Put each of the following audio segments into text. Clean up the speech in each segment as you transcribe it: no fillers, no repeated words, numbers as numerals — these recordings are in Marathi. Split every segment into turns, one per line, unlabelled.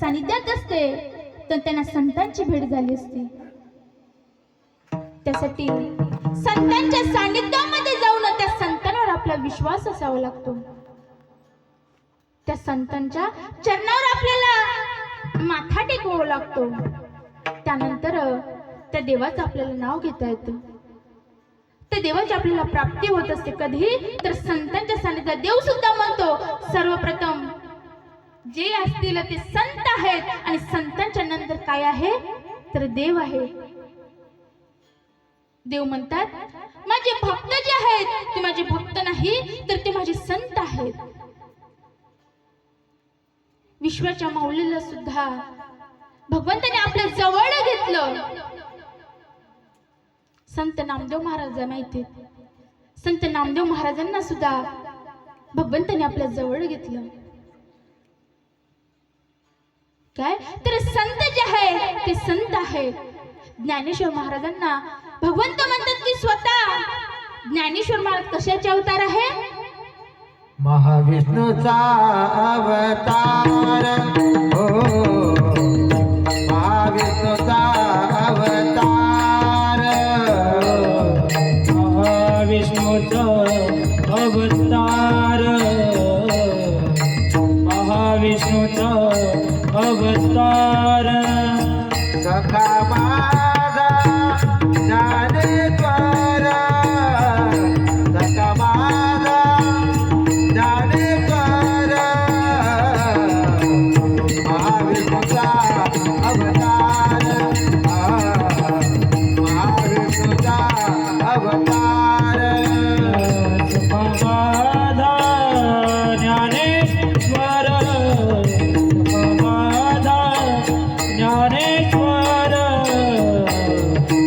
सानिध्यात असते तर त्यांना संतांची भेट झाली असती। त्यासाठी संतांच्या सानिध्यामध्ये जाऊन त्या संतांवर आपला विश्वास असावा लागतो। त्या संतांच्या चरणावर आपल्याला माथा टेकवावा लागतो। त्यानंतर त्या देवाचं आपल्याला नाव घेता येतं, त्या देवाची आपल्याला प्राप्ती होत असते। कधी तर संतांच्या सानिध्यात देव सुद्धा म्हणतो सर्वप्रथम जे असतील ते संत आहेत आणि संतांच्या नंतर काय आहे तर देव आहे। देव म्हणतात माझे भक्त जे आहेत ते माझे भक्त नाही तर ते माझे संत आहेत। विश्वाच्या माऊलीला सुद्धा भगवंताने आपल्या जवळ घेतलं। संत नामदेव महाराज माहिती, संत नामदेव महाराजांना सुद्धा भगवंताने आपल्या जवळ घेतलं। काय तर संत जे आहे ते संत आहे। ज्ञानेश्वर महाराजांना भगवंत म्हणतात की स्वतः ज्ञानेश्वर महाराज कशाचे अवतार आहे?
महाविष्णूचा अवतार हो, महाविष्णूचा अवतार,
महाविष्णूचा अवतार, महाविष्णूचा अवतार,
सखा माझा ज्ञानेश्वर, सखा माझा ज्ञानेश्वर, महाविष्णूचा अवतार, महाविष्णूचा अवतार,
सखा माझा ज्ञानेश्वर, सखा माझा ज्ञानेश्वर,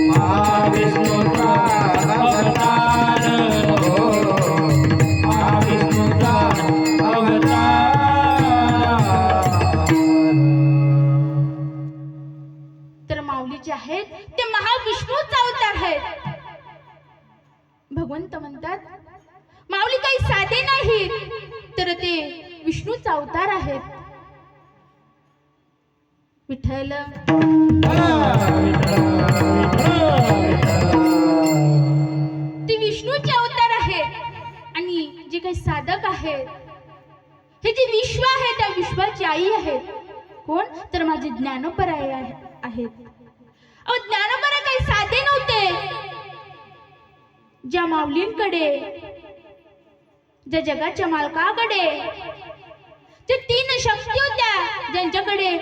महाविष्णूचा अवतार हो, महाविष्णूचा अवतार।
तर माऊली जे आहेत ते महाविष्णूचा अवतार आहेत। भगवंत म्हणतात माऊली काही साधे नाहीत तर ते विष्णूचा अवतार आहेत। विठ्ठल ते विष्णूचे अवतार आहेत आणि जे काही साधक आहेत हे जे विश्व आहे त्या विश्वाची आई आहेत। कोण तर माझे ज्ञानोबराय आहेत। अहो ज्ञानोबराय काही साधे नव्हते। ज्या माऊलींकडे, ज्या जगाच्या मालकाकडे जे तीन शक्ती होत्या, ज्यांच्याकडे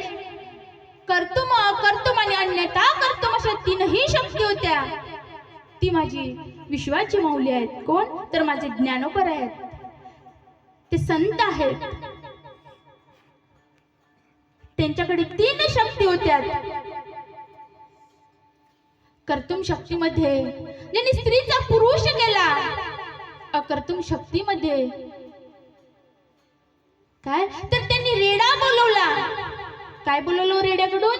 कर्तुम अकर्तुम आणि अन्यथा कर्तुम अशा तीनही शक्ती होत्या, ती माझी विश्वाची माऊली आहेत। कोण तर माझे ज्ञानोबराय आहेत, ते संत आहेत। त्यांच्याकडे तीन शक्ती होत्या। कर्तुम शक्तीमध्ये ज्यांनी स्त्रीचा पुरुष केला, अकर्तुम शक्तीमध्ये काय तर त्यांनी रेडा बोलवला। काय बोलवलं रेड्याकडून?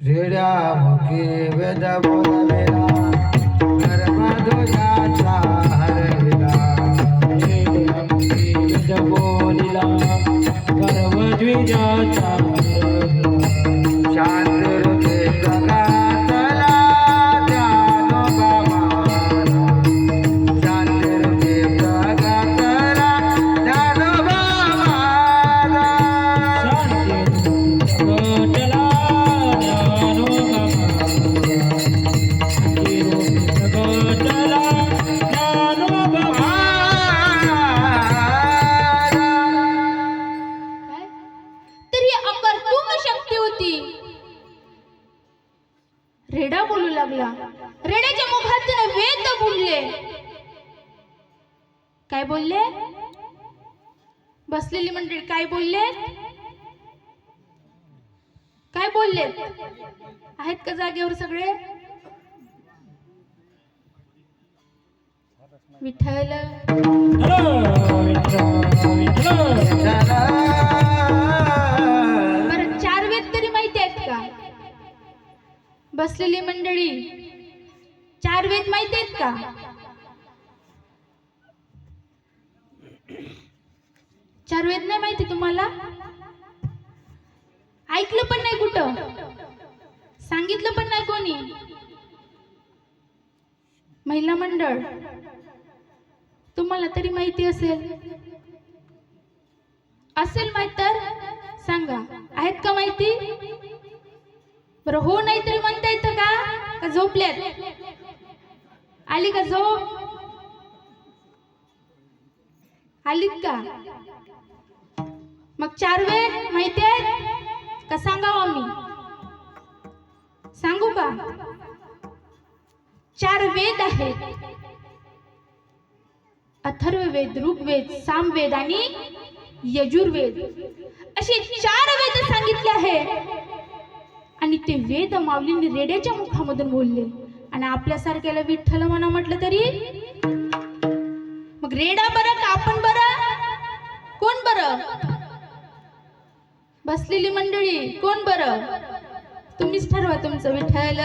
रेड्या मुखे वेद बोलविला, नर्मध्वजाचा हरविला,
रेड्या मुखे वेद बोलिला, गर्वध्वजाचा हरविला,
शांत हृदय जगातला ज्ञानोबा महाराज, शांत हृदय जगातला ज्ञानोबा महाराज,
शांती जगतला ज्ञानोबा
काय तर ही अकर्तुम शक्ती होती। रेडा बोलू लागला, रेड्याच्या मुखातून वेद बोलले। काय बोलले? बसलेली मंडळी काय बोलले? काय बोलले? आहेत का जागेवर सगळे? विठ्ठल बरं, चार वेद तरी माहिती आहेत का? बसलेली मंडळी चार वेद माहिती आहेत का? चार वेद नाही माहिती तुम्हाला? ऐकलं पण नाही कुठं, सांगितलं पण नाही कोणी. महिला मंडळ तुम्हाला तरी माहिती असेल माहित तर सांगा, आहेत का माहिती? बरं हो नाही तरी म्हणता येतं का झोपल्यात? आली का झोप? आलीत का? मग 4 वेद माहिती आहेत का? सांगावं मी, सांगू का? 4 वेद आहेत, अथर्ववेद, ऋग्वेद, सामवेद आणि यजुर्वेद, असे 4 वेद सांगितले आहे. आणि ते वेद माऊलींनी रेड्याच्या मुखामधून बोलले. आणि आपल्यासारख्याला विठ्ठल म्हणा म्हटलं तरी मग रेडा बरं का आपण बरं? कोण बरं? बसलेली मंडळी कोण बरं? तुम्हीच ठरवा तुमचं. विठ्ठल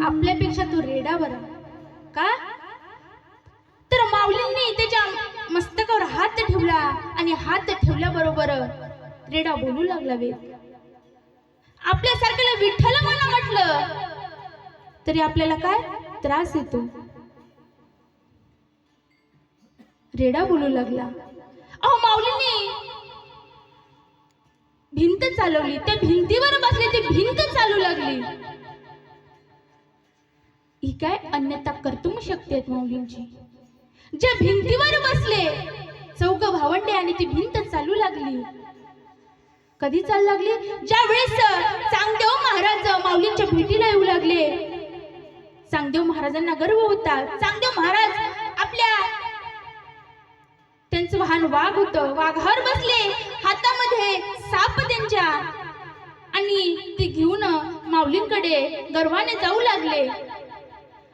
आपल्यापेक्षा तो रेडा बरा का? तर माऊलींनी त्याच्या मस्तकावर हात ठेवला आणि हात ठेवल्याबरोबर रेडा बोलू लागला. वेद आपल्यासारख्याला विठ्ठल म्हणा म्हटलं तरी आपल्याला काय त्रास येतो. रेडा बोलू लागला. अहो माऊलींनी भिंत चालवली, त्या भिंतीवर बसले, ती भिंत चालू लागली. ही काय अन्यथा कर्तुम शक्ती आहेत माऊलींची. ज्या भिंतीवर बसले 4 भावंडे आणि ती भिंत चालू लागली. कधी चालू लागली? ज्या वेळेस चांगदेव महाराज माऊलींच्या भेटीला येऊ लागले. चांगदेव महाराजांना गर्व होता. चांगदेव महाराज आपल्या त्यांचं वाहन वाघ होतं, वाघावर बसले, हातामध्ये साप त्यांच्या, आणि ते घेऊन माऊलींकडे गर्वाने जाऊ लागले.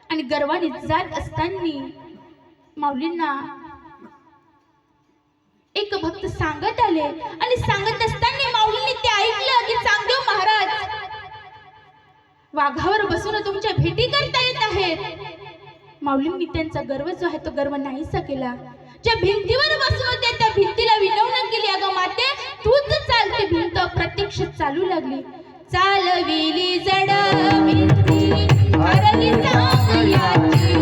आणि गर्वाने जात असताना माऊलींना एक भक्त सांगत आले. आणि सांगत असताना माऊलींनी ते ऐकलं की चांगदेव महाराज वाघावर बसून तुमच्या भेटी करता येत आहेत. माऊलींनी त्यांचा गर्व जो आहे तो गर्व नाहीसा केला. ज्या भिंतीवर बसून होते त्या भिंतीला विनवणी केली, अगं माते तूच चाल. ती भिंत प्रत्यक्ष चालू लागली. चालविली जड भिंती हरली चांगल्याची